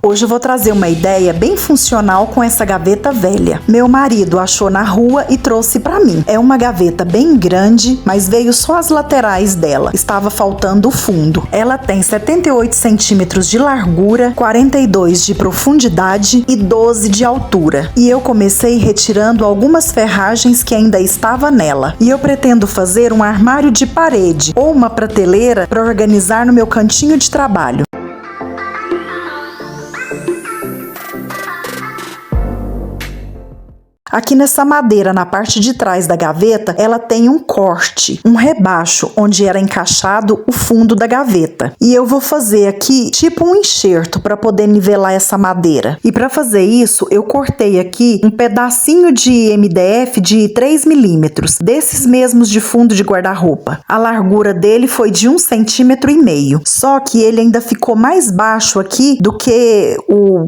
Hoje eu vou trazer uma ideia bem funcional com essa gaveta velha. Meu marido achou na rua e trouxe pra mim. É uma gaveta bem grande, mas veio só as laterais dela. Estava faltando o fundo. Ela tem 78 centímetros de largura, 42 de profundidade e 12 de altura. E eu comecei retirando algumas ferragens que ainda estava nela. E eu pretendo fazer um armário de parede ou uma prateleira para organizar no meu cantinho de trabalho. Aqui nessa madeira, na parte de trás da gaveta, ela tem um corte, um rebaixo, onde era encaixado o fundo da gaveta. E eu vou fazer aqui tipo um enxerto para poder nivelar essa madeira. E para fazer isso, eu cortei aqui um pedacinho de MDF de 3 milímetros, desses mesmos de fundo de guarda-roupa. A largura dele foi de 1,5 centímetros, só que ele ainda ficou mais baixo aqui do que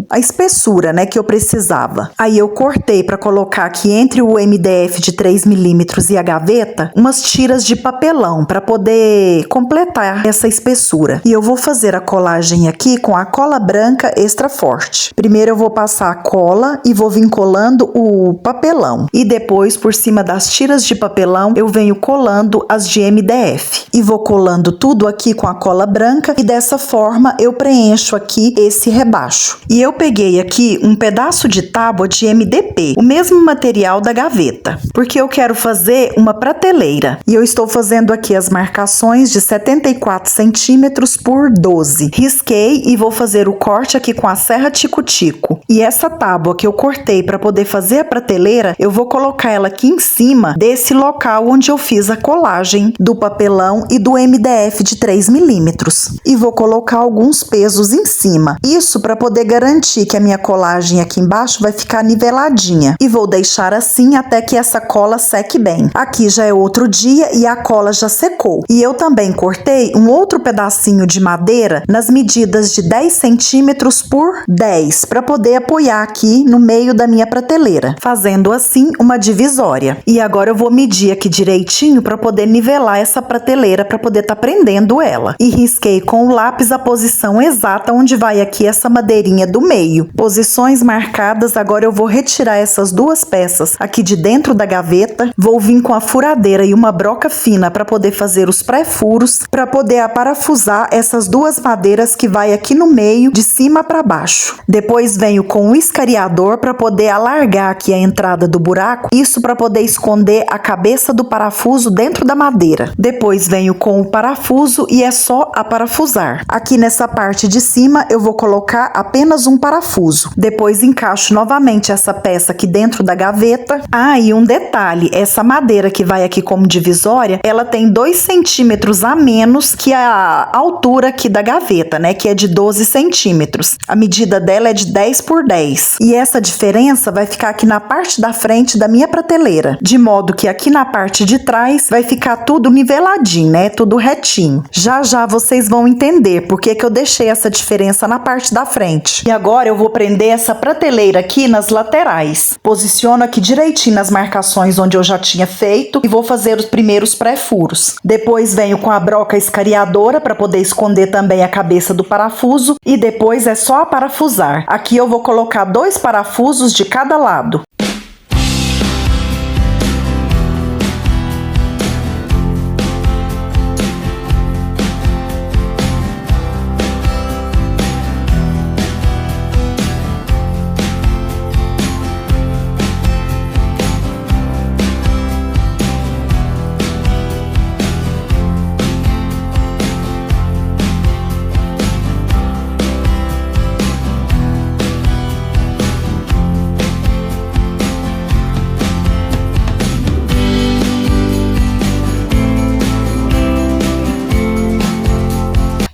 a espessura, né, que eu precisava. Aí eu cortei para colocar aqui entre o MDF de 3 milímetros e a gaveta umas tiras de papelão para poder completar essa espessura. E eu vou fazer a colagem aqui com a cola branca extra forte. Primeiro eu vou passar a cola e vou vir colando o papelão. E depois, por cima das tiras de papelão, eu venho colando as de MDF. E vou colando tudo aqui com a cola branca e dessa forma eu preencho aqui esse rebaixo. E eu peguei aqui um pedaço de tábua de MDP, o mesmo material da gaveta, porque eu quero fazer uma prateleira. E eu estou fazendo aqui as marcações de 74 centímetros por 12. Risquei e vou fazer o corte aqui com a serra tico-tico. E essa tábua que eu cortei para poder fazer a prateleira, eu vou colocar ela aqui em cima desse local onde eu fiz a colagem do papelão e do MDF de 3 milímetros. E vou colocar alguns pesos em cima. Isso para poder garantir que a minha colagem aqui embaixo vai ficar niveladinha. E vou deixar assim até que essa cola seque bem. Aqui já é outro dia e a cola já secou. E eu também cortei um outro pedacinho de madeira nas medidas de 10 centímetros por 10 para poder apoiar aqui no meio da minha prateleira, fazendo assim uma divisória. E agora eu vou medir aqui direitinho para poder nivelar essa prateleira para poder estar prendendo ela. E risquei com o lápis a posição exata onde vai aqui essa madeirinha do meio. Posições marcadas, agora eu vou retirar essas duas peças aqui de dentro da gaveta, vou vir com a furadeira e uma broca fina para poder fazer os pré-furos, para poder aparafusar essas duas madeiras que vai aqui no meio, de cima para baixo. Depois venho com o escariador para poder alargar aqui a entrada do buraco, isso para poder esconder a cabeça do parafuso dentro da madeira. Depois venho com o parafuso e é só aparafusar. Aqui nessa parte de cima eu vou colocar apenas um parafuso. Depois encaixo novamente essa peça aqui dentro da gaveta. Ah, e um detalhe, essa madeira que vai aqui como divisória, ela tem 2 centímetros a menos que a altura aqui da gaveta, né, que é de 12 centímetros. A medida dela é de 10 por 10. E essa diferença vai ficar aqui na parte da frente da minha prateleira, de modo que aqui na parte de trás vai ficar tudo niveladinho, né, tudo retinho. Já já vocês vão entender por que eu deixei essa diferença na parte da frente. E agora eu vou prender essa prateleira aqui nas laterais. Posiciono aqui direitinho nas marcações onde eu já tinha feito e vou fazer os primeiros pré-furos. Depois venho com a broca escariadora para poder esconder também a cabeça do parafuso e depois é só parafusar. Aqui eu vou colocar 2 parafusos de cada lado.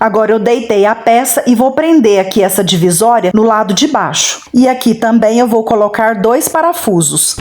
Agora eu deitei a peça e vou prender aqui essa divisória no lado de baixo. E aqui também eu vou colocar 2 parafusos.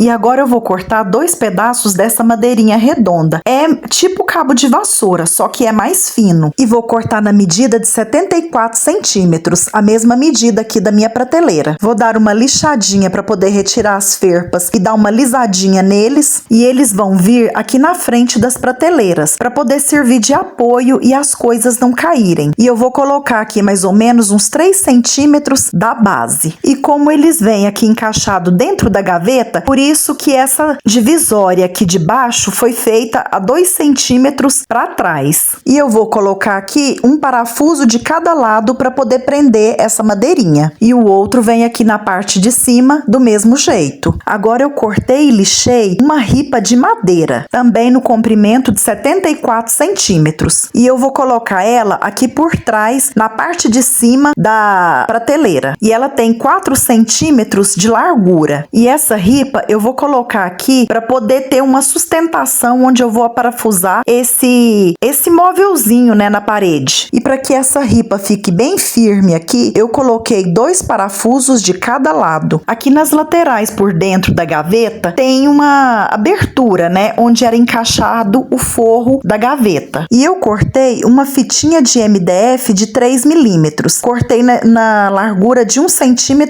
E agora eu vou cortar 2 pedaços dessa madeirinha redonda. É tipo cabo de vassoura, só que é mais fino. E vou cortar na medida de 74 centímetros, a mesma medida aqui da minha prateleira. Vou dar uma lixadinha para poder retirar as ferpas e dar uma lisadinha neles. E eles vão vir aqui na frente das prateleiras, para poder servir de apoio e as coisas não caírem. E eu vou colocar aqui mais ou menos uns 3 centímetros da base. E como eles vêm aqui encaixado dentro da gaveta, por isso que essa divisória aqui de baixo foi feita a 2 centímetros para trás. E eu vou colocar aqui um parafuso de cada lado para poder prender essa madeirinha. E o outro vem aqui na parte de cima do mesmo jeito. Agora eu cortei e lixei uma ripa de madeira, também no comprimento de 74 centímetros. E eu vou colocar ela aqui por trás, na parte de cima da prateleira. E ela tem 4 centímetros de largura. E essa ripa eu vou colocar aqui para poder ter uma sustentação onde eu vou parafusar esse móvelzinho, né, na parede. E para que essa ripa fique bem firme aqui, eu coloquei 2 parafusos de cada lado. Aqui nas laterais por dentro da gaveta tem uma abertura, né, onde era encaixado o forro da gaveta. E eu cortei uma fitinha de MDF de 3 milímetros. Cortei na largura de 1,5 centímetros.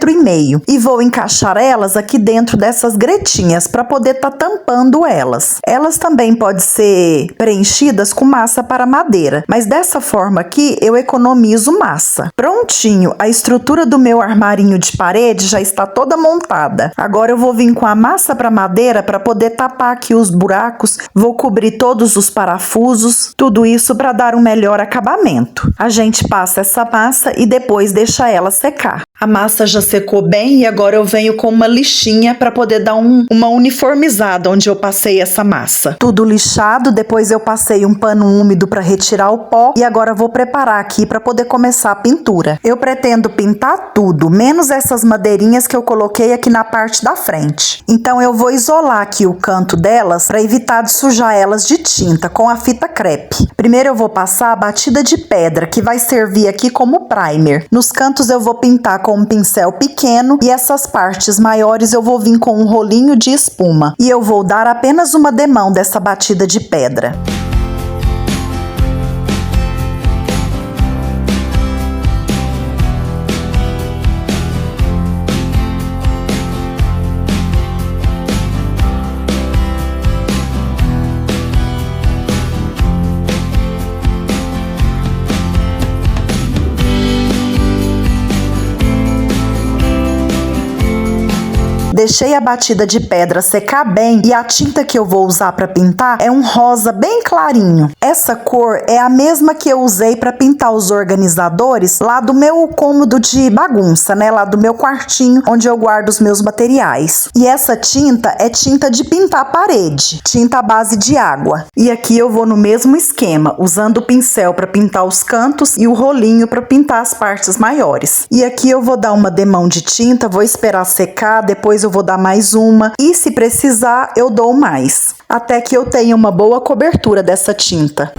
E vou encaixar elas aqui dentro dessas gretinhas para poder estar tampando elas. Elas também podem ser preenchidas com massa para madeira, mas dessa forma aqui eu economizo massa. Prontinho, a estrutura do meu armarinho de parede já está toda montada. Agora eu vou vir com a massa para madeira para poder tapar aqui os buracos, vou cobrir todos os parafusos, tudo isso para dar um melhor acabamento. A gente passa essa massa e depois deixa ela secar. A massa já secou bem e agora eu venho com uma lixinha para poder dar uma uniformizada onde eu passei essa massa. Tudo lixado, depois eu passei um pano úmido para retirar o pó e agora vou preparar aqui para poder começar a pintura. Eu pretendo pintar tudo, menos essas madeirinhas que eu coloquei aqui na parte da frente. Então eu vou isolar aqui o canto delas para evitar de sujar elas de tinta com a fita crepe. Primeiro eu vou passar a batida de pedra, que vai servir aqui como primer. Nos cantos eu vou pintar com um pincel pequeno e essas partes maiores eu vou vir com um rolinho de espuma. E eu vou dar apenas uma demão dessa batida de pedra. Deixei a batida de pedra secar bem e a tinta que eu vou usar para pintar é um rosa bem clarinho. Essa cor é a mesma que eu usei para pintar os organizadores lá do meu cômodo de bagunça, né? Lá do meu quartinho, onde eu guardo os meus materiais. E essa tinta é tinta de pintar parede, tinta à base de água. E aqui eu vou no mesmo esquema, usando o pincel para pintar os cantos e o rolinho para pintar as partes maiores. E aqui eu vou dar uma demão de tinta, vou esperar secar, depois eu vou dar mais uma e se precisar eu dou mais, até que eu tenha uma boa cobertura dessa tinta.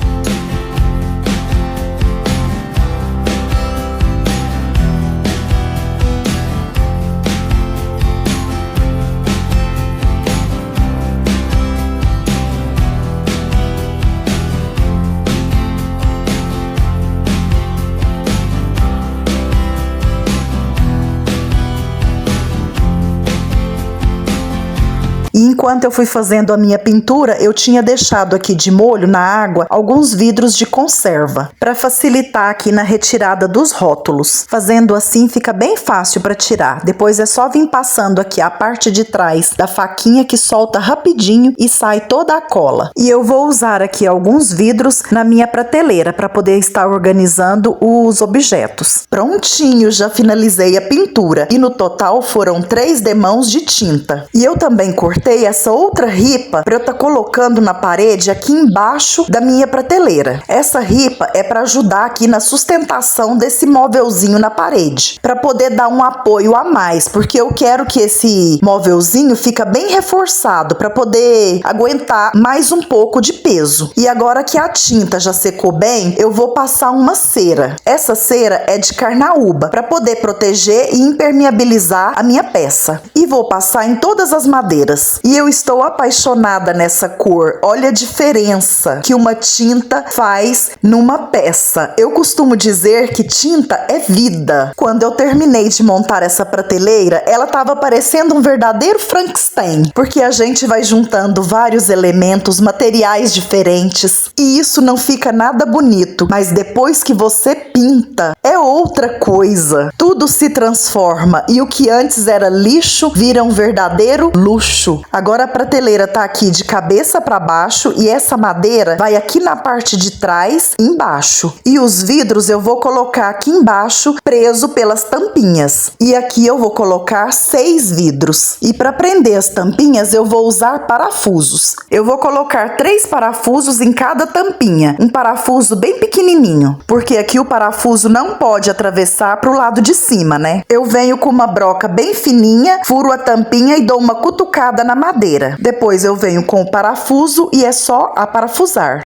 E enquanto eu fui fazendo a minha pintura, eu tinha deixado aqui de molho na água alguns vidros de conserva, para facilitar aqui na retirada dos rótulos. Fazendo assim fica bem fácil para tirar. Depois é só vir passando aqui a parte de trás da faquinha que solta rapidinho e sai toda a cola. E eu vou usar aqui alguns vidros na minha prateleira para poder estar organizando os objetos. Prontinho, já finalizei a pintura e no total foram 3 demãos de tinta. E eu também cortei essa outra ripa para eu estar colocando na parede aqui embaixo da minha prateleira. Essa ripa é para ajudar aqui na sustentação desse móvelzinho na parede, para poder dar um apoio a mais, porque eu quero que esse móvelzinho fica bem reforçado para poder aguentar mais um pouco de peso. E agora que a tinta já secou bem, eu vou passar uma cera. Essa cera é de carnaúba para poder proteger e impermeabilizar a minha peça. E vou passar em todas as madeiras. E eu estou apaixonada nessa cor. Olha a diferença que uma tinta faz numa peça. Eu costumo dizer que tinta é vida. Quando eu terminei de montar essa prateleira, ela estava parecendo um verdadeiro Frankenstein, porque a gente vai juntando vários elementos, materiais diferentes, e isso não fica nada bonito, mas depois que você pinta, é outra coisa. Tudo se transforma e o que antes era lixo vira um verdadeiro luxo. Agora a prateleira tá aqui de cabeça para baixo e essa madeira vai aqui na parte de trás, embaixo. E os vidros eu vou colocar aqui embaixo, preso pelas tampinhas. E aqui eu vou colocar 6 vidros. E para prender as tampinhas eu vou usar parafusos. Eu vou colocar 3 parafusos em cada tampinha. Um parafuso bem pequenininho, porque aqui o parafuso não pode atravessar para o lado de cima, né? Eu venho com uma broca bem fininha, furo a tampinha e dou uma cutucada na madeira. Depois eu venho com o parafuso e é só aparafusar.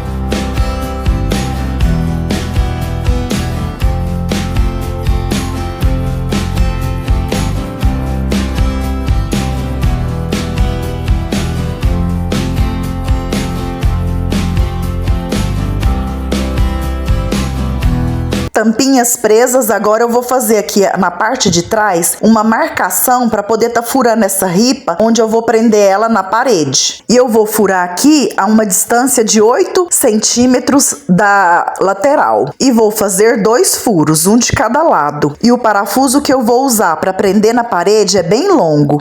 Tampinhas presas, agora eu vou fazer aqui na parte de trás uma marcação para poder estar furando essa ripa, onde eu vou prender ela na parede. E eu vou furar aqui a uma distância de 8 centímetros da lateral. E vou fazer 2 furos, um de cada lado. E o parafuso que eu vou usar para prender na parede é bem longo.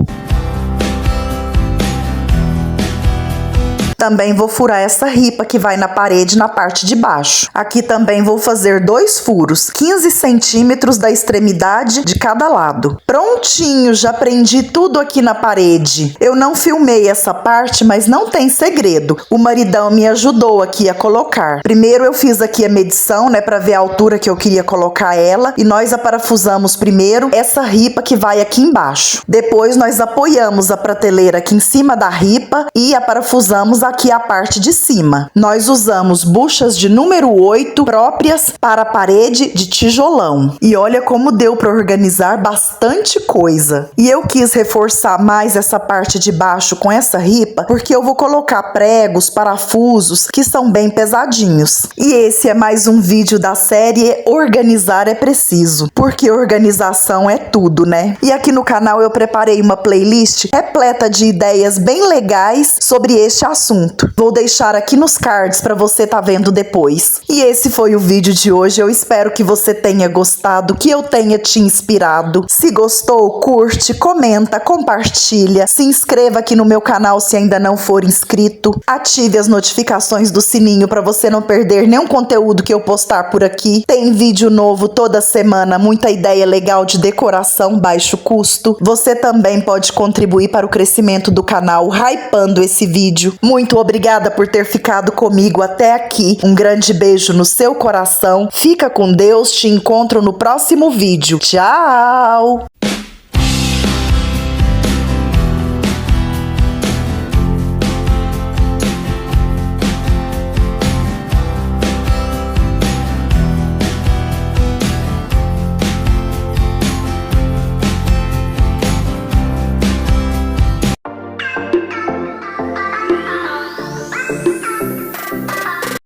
Também vou furar essa ripa que vai na parede na parte de baixo. Aqui também vou fazer 2 furos, 15 centímetros da extremidade de cada lado. Prontinho, já prendi tudo aqui na parede. Eu não filmei essa parte, mas não tem segredo. O maridão me ajudou aqui a colocar. Primeiro eu fiz aqui a medição, né, para ver a altura que eu queria colocar ela. E nós aparafusamos primeiro essa ripa que vai aqui embaixo. Depois nós apoiamos a prateleira aqui em cima da ripa e aparafusamos aqui a parte de cima. Nós usamos buchas de número 8 próprias para a parede de tijolão. E olha como deu para organizar bastante coisa. E eu quis reforçar mais essa parte de baixo com essa ripa, porque eu vou colocar pregos, parafusos, que são bem pesadinhos. E esse é mais um vídeo da série Organizar é Preciso, porque organização é tudo, né? E aqui no canal eu preparei uma playlist repleta de ideias bem legais sobre este assunto. Vou deixar aqui nos cards para você tá vendo depois. E esse foi o vídeo de hoje. Eu espero que você tenha gostado, que eu tenha te inspirado. Se gostou, curte, comenta, compartilha. Se inscreva aqui no meu canal se ainda não for inscrito. Ative as notificações do sininho para você não perder nenhum conteúdo que eu postar por aqui. Tem vídeo novo toda semana, muita ideia legal de decoração baixo custo. Você também pode contribuir para o crescimento do canal hypando esse vídeo. Muito obrigada por ter ficado comigo até aqui. Um grande beijo no seu coração. Fica com Deus. Te encontro no próximo vídeo. Tchau!